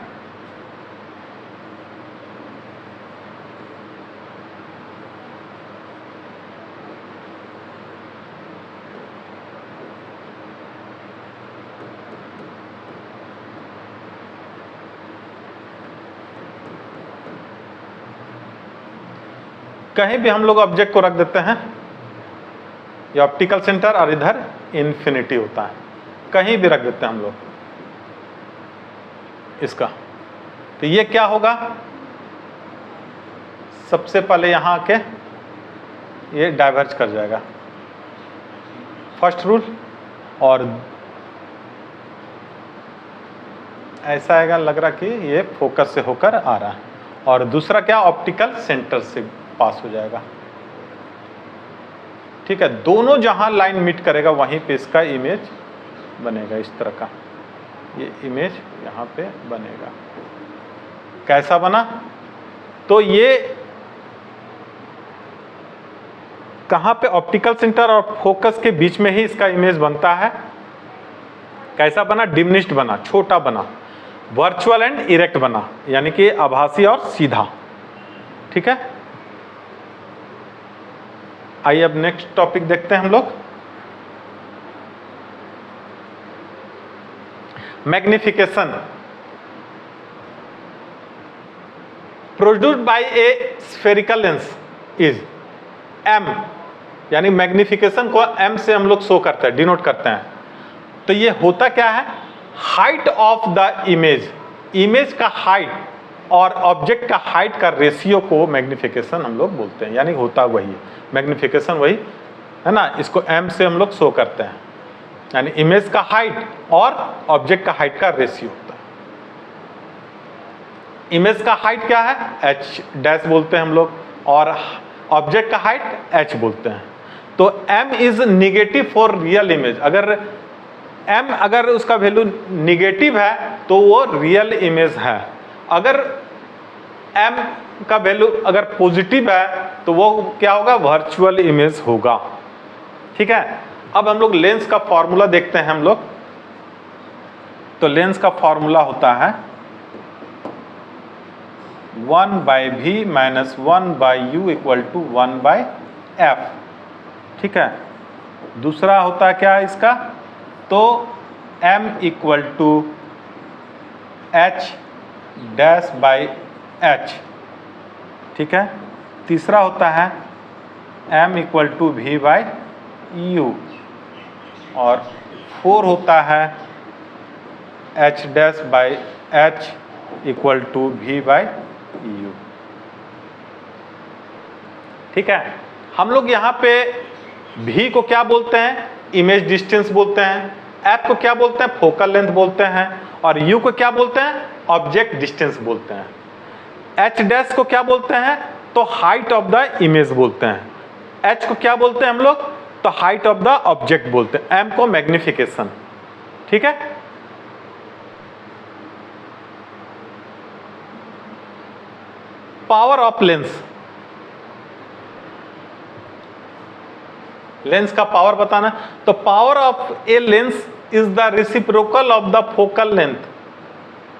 A: कहीं भी हम लोग ऑब्जेक्ट को रख देते हैं, ये ऑप्टिकल सेंटर और इधर इन्फिनिटी होता है, कहीं भी रख देते हैं हम लोग इसका, तो ये क्या होगा, सबसे पहले यहां आके ये डाइवर्ज कर जाएगा, फर्स्ट रूल। और ऐसा आएगा, लग रहा कि ये फोकस से होकर आ रहा है, और दूसरा क्या, ऑप्टिकल सेंटर से पास हो जाएगा, ठीक है। दोनों जहां लाइन मीट करेगा वहीं पे इसका इमेज बनेगा, इस तरह का ये इमेज यहां पे बनेगा। कैसा बना, तो ये कहां पे, ऑप्टिकल सेंटर और फोकस के बीच में ही इसका इमेज बनता है। कैसा बना, डिमिनिश्ड बना, छोटा बना, वर्चुअल एंड इरेक्ट बना, यानी कि आभासी और सीधा, ठीक है। आइए अब नेक्स्ट टॉपिक देखते हैं हम लोग, magnification. Produced by A spherical lens is m, यानी मैग्निफिकेशन को m से हम लोग शो करते हैं, डिनोट करते हैं। तो ये होता क्या है, height of the image, image का हाइट और ऑब्जेक्ट का हाइट का रेशियो को मैग्निफिकेशन हम लोग बोलते हैं, यानी होता वही मैग्निफिकेशन, वही है ना। इसको m से हम लोग शो करते हैं, यानी इमेज का हाइट और ऑब्जेक्ट का हाइट का रेशियो होता है। इमेज का हाइट क्या है, h डैश बोलते हैं हम लोग, और ऑब्जेक्ट का हाइट h बोलते हैं। तो m is negative for real image, अगर m अगर उसका वैल्यू निगेटिव है तो वो रियल इमेज है, अगर m का वैल्यू अगर पॉजिटिव है तो वो क्या होगा, वर्चुअल इमेज होगा, ठीक है। अब हम लोग लेंस का फॉर्मूला देखते हैं हम लोग। तो लेंस का फॉर्मूला होता है 1/v minus 1/u equal to 1/f, ठीक है। दूसरा होता है क्या इसका, तो m equal to h dash by h, ठीक है। तीसरा होता है m equal to v by u, और 4 होता है h dash by h equal to v by u। ठीक है, हम लोग यहाँ पे v को क्या बोलते हैं, इमेज डिस्टेंस बोलते हैं, f को क्या बोलते हैं, फोकल लेंथ बोलते हैं, और u को क्या बोलते हैं, ऑब्जेक्ट डिस्टेंस बोलते हैं। h डैश को क्या बोलते हैं, तो हाइट ऑफ द इमेज बोलते हैं। h को क्या बोलते हैं हम लोग, तो हाइट ऑफ द ऑब्जेक्ट बोलते हैं। m को मैग्निफिकेशन। ठीक है, पावर ऑफ लेंस, लेंस का पावर बताना, तो power of a lens is the reciprocal of the focal length.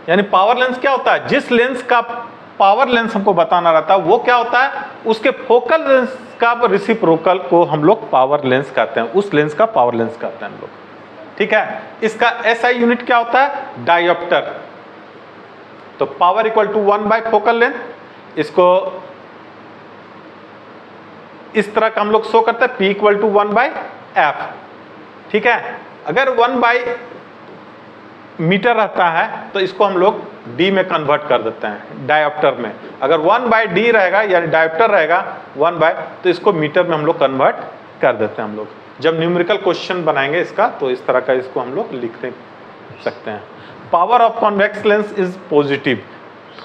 A: यानी पावर लेंस क्या होता है, जिस लेंस का पावर लेंस हमको बताना रहता है वो क्या होता है, उसके फोकल लेंस का रेसिप्रोकल को हम लोग पावर लेंस कहते हैं, उस लेंस का पावर लेंस कहते हैं हम लोग। ठीक है, इसका एसआई यूनिट क्या होता है, डायोप्टर। तो power equal to 1 by focal length, इसको इस तरह का हम लोग शो करते हैं, P equal to 1 by F. ठीक है, अगर 1 बाई मीटर रहता है तो इसको हम लोग D में कन्वर्ट कर देते हैं, डायोप्टर में। अगर 1 बाई D रहेगा यानी डायोप्टर रहेगा 1 बाय, तो इसको मीटर में हम लोग कन्वर्ट कर देते हैं। हम लोग जब न्यूमेरिकल क्वेश्चन बनाएंगे इसका तो इस तरह का इसको हम लोग लिख सकते हैं। Power of convex lens is positive.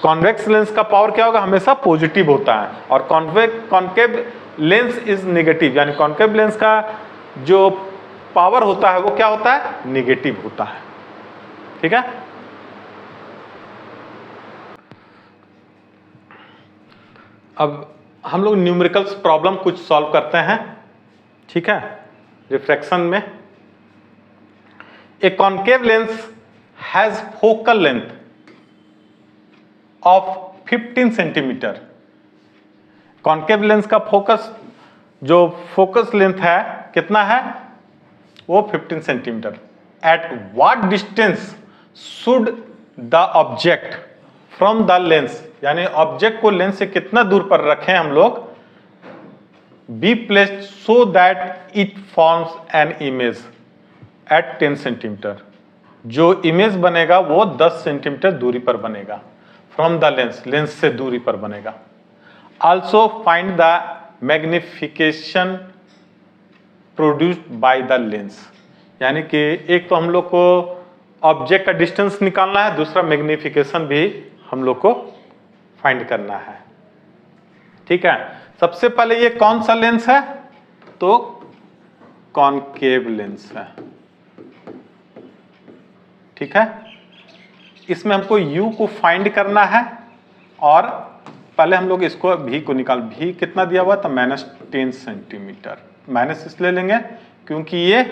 A: Convex lens का पावर क्या होगा, हमेशा पॉजिटिव होता है, और कॉन्केव लेंस इज नेगेटिव, यानी कॉन्केव लेंस का जो पावर होता है वो क्या होता है, नेगेटिव होता है। ठीक है, अब हम लोग न्यूमेरिकल्स प्रॉब्लम कुछ सॉल्व करते हैं। ठीक है, रिफ्रैक्शन में a concave lens has focal length of 15 centimetre. Concave lens का जो फोकस लेंथ है कितना है, वो 15 centimetre. At what distance should the object from the lens, यानी ऑब्जेक्ट को लेंस से कितना दूर पर रखें हम लोग, be placed so that it forms an image at 10 centimetre. जो इमेज बनेगा वो 10 सेंटीमीटर दूरी पर बनेगा, फ्रॉम द लेंस, लेंस से दूरी पर बनेगा। Also find the magnification produced by the lens, यानी कि एक तो हम लोग को ऑब्जेक्ट का डिस्टेंस निकालना है, दूसरा मैग्निफिकेशन भी हम लोग को फाइंड करना है। ठीक है, सबसे पहले ये कौन सा लेंस है, तो कॉनकेव लेंस है। ठीक है, इसमें हमको U को फाइंड करना है, और पहले हम लोग इसको V को निकाल, V कितना दिया हुआ था, -10 सेंटीमीटर। माइनस इसलिए लेंगे क्योंकि ये,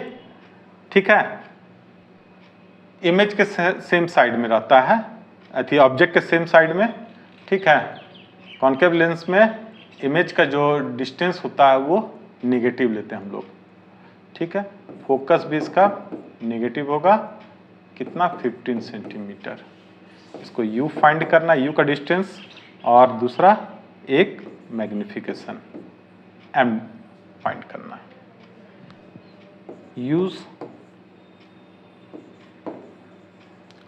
A: ठीक है, इमेज के सेम साइड में रहता है, अथी ऑब्जेक्ट के सेम साइड में। ठीक है, कॉन्केव लेंस में इमेज का जो डिस्टेंस होता है वो निगेटिव लेते हैं हम लोग। ठीक है, फोकस भी इसका निगेटिव होगा, कितना, 15 सेंटीमीटर। इसको U फाइंड करना, U का डिस्टेंस, और दूसरा एक मैग्निफिकेशन M फाइंड करना है। Use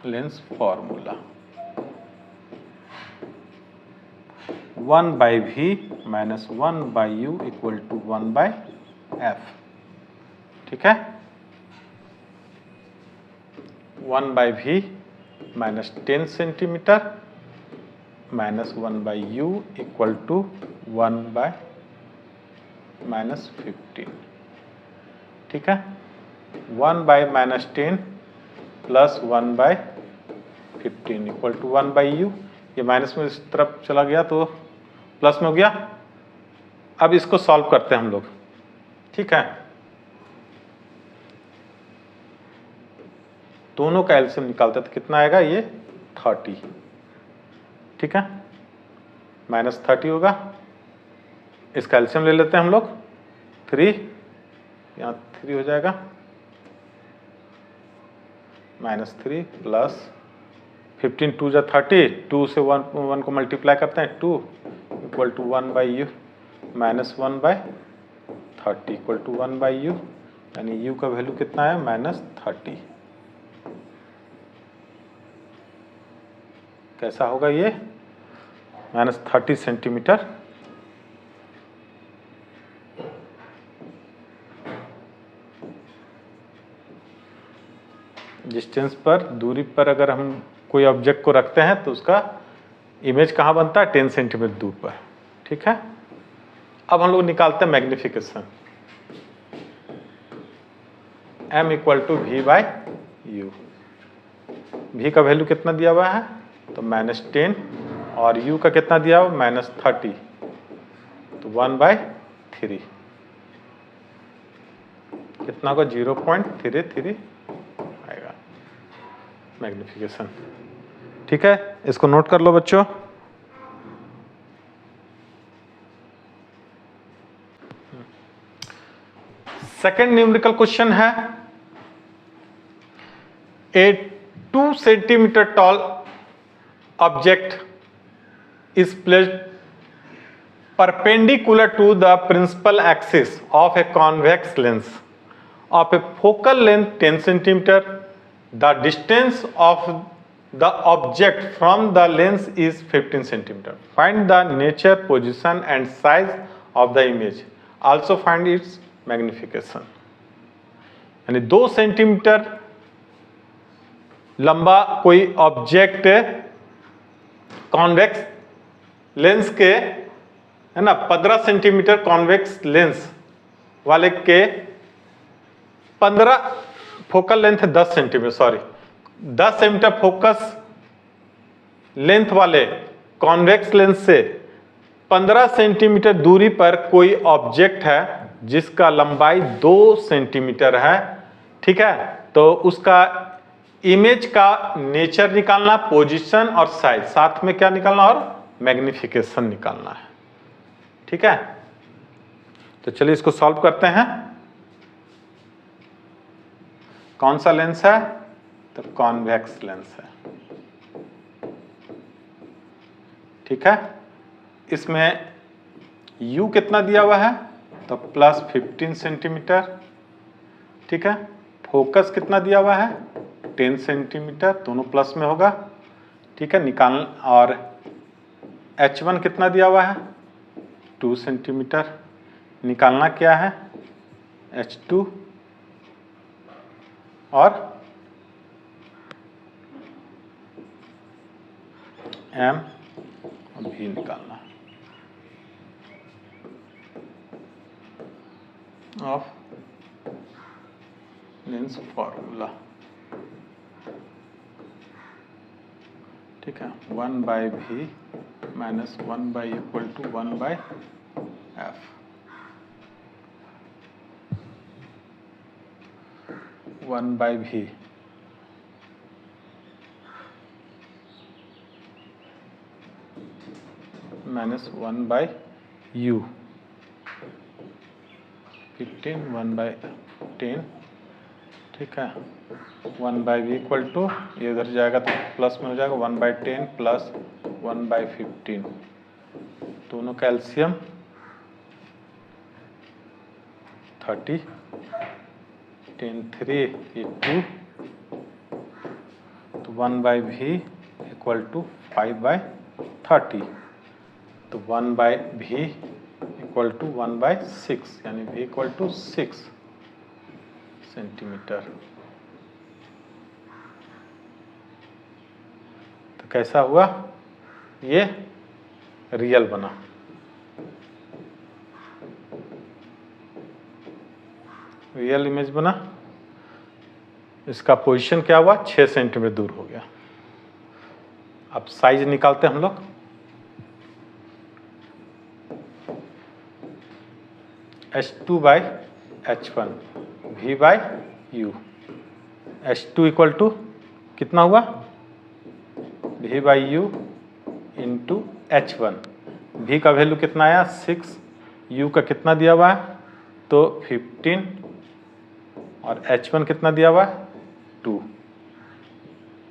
A: lens formula, 1/v minus 1/u equal to 1/f। ठीक है, 1/v minus 10 centimetre minus 1/u equal to 1/-15। ठीक है, 1/-10 प्लस 1/15 इक्वल टू 1/u। ये माइनस में इस तरफ चला गया तो प्लस में हो गया। अब इसको सॉल्व करते हैं हम लोग। ठीक है, दोनों का एलसीएम निकालते हैं तो कितना आएगा, ये 30। ठीक है, -30 होगा। इसका एलसीएम ले लेते हैं हम लोग, 3, यहाँ 3 हो जाएगा, -3 प्लस 15, 2 जा 30, 2 से 1 को मल्टीप्लाई करते हैं, 2 equal to 1/u minus 1/30 equal to 1/u। यानी u का वैल्यू कितना है -30। कैसा होगा ये -30 सेंटीमीटर। डिस्टेंस पर, दूरी पर अगर हम कोई ऑब्जेक्ट को रखते हैं तो उसका इमेज कहाँ बनता है 10 सेंटीमीटर दूर पर। ठीक है, अब हम लोग निकालते हैं मैग्निफिकेशन। m = v/u। v का वैल्यू कितना दिया हुआ है तो -10 और u का कितना दिया हुआ -30 तो 1/3 कितना होगा 0.33 आएगा मैग्निफिकेशन। ठीक है, इसको नोट कर लो बच्चों। सेकंड न्यूमेरिकल क्वेश्चन है, ए 2 centimetre tall object is placed perpendicular to the principal axis of a convex lens of a focal length 10 centimeter. The distance of the object from the lens is 15 centimeter. Find the nature, position and size of the image. Also find its magnification. यानी 2 सेंटीमीटर लंबा कोई ऑब्जेक्ट कॉन्वेक्स लेंस के, है ना, 15 सेंटीमीटर कॉन्वेक्स लेंस वाले के 15 फोकल लेंथ है 10 centimetre, sorry 10 centimetre focus length वाले कॉन्वेक्स लेंस से 15 सेंटीमीटर दूरी पर कोई ऑब्जेक्ट है जिसका लंबाई 2 सेंटीमीटर है। ठीक है, तो उसका इमेज का नेचर निकालना, पोजीशन और साइज, साथ में क्या निकालना और मैग्निफिकेशन निकालना है। ठीक है, तो चलिए इसको सॉल्व करते हैं। कौन सा लेंस है तो कॉन्वेक्स लेंस है। ठीक है, इसमें u कितना दिया हुआ है तो +15 सेंटीमीटर। ठीक है, फोकस कितना दिया हुआ है 10 सेंटीमीटर, दोनों प्लस में होगा। ठीक है, निकाल, और h1 कितना दिया हुआ है 2 सेंटीमीटर। निकालना क्या है h2 और m और v निकालना ऑफ लेंस फॉर्मूला। ठीक है, 1/v - 1/(= 1/f। 1/v - 1/u, 15 1/10। ठीक है, 1/v = ये इधर जाएगा तो प्लस में हो जाएगा 1/10 + 1/15, दोनों कैल्शियम 30, 10 3 2, तो 1/v = 5/30, तो 1/v = 1/6, यानी v = 6 सेंटीमीटर। तो कैसा हुआ, ये रियल बना। रियल इमेज बना। इसका पोजीशन क्या हुआ 6 सेंटीमीटर दूर हो गया। अब साइज निकालते हैं हम लोग। h2/h1 v/u। h2 = कितना हुआ v/u × h1। v का वैल्यू कितना आया 6, u का कितना दिया हुआ है तो 15 और h1 कितना दिया हुआ है 2,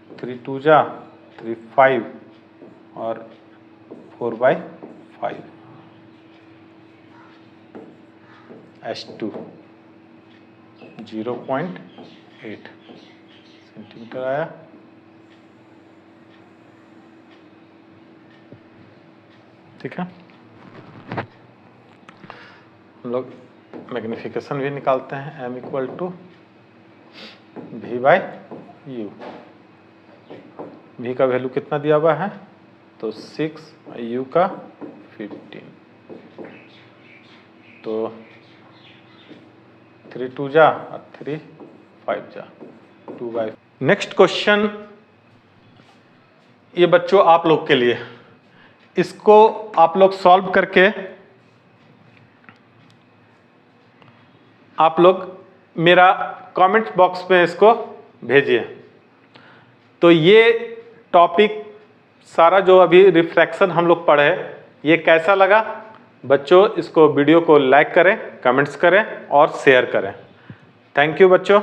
A: 3 2 जा 3 5 और 4/5 h2। 0.8 सेंटीमीटर आया। ठीक है, हम लोग मैग्निफिकेशन भी निकालते हैं, m equal to v/u। v का वैल्यू कितना दिया हुआ है, तो 6, u का 15, तो 3 2 जा और 3 5 जा, 2/5। नेक्स्ट क्वेश्चन ये बच्चों आप लोग के लिए, इसको आप लोग सॉल्व करके आप लोग मेरा कमेंट बॉक्स में इसको भेजिए। तो ये टॉपिक सारा जो अभी रिफ्रैक्शन हम लोग पढ़े, ये कैसा लगा बच्चों? इसको वीडियो को लाइक करें, कमेंट्स करें और शेयर करें। थैंक यू बच्चों।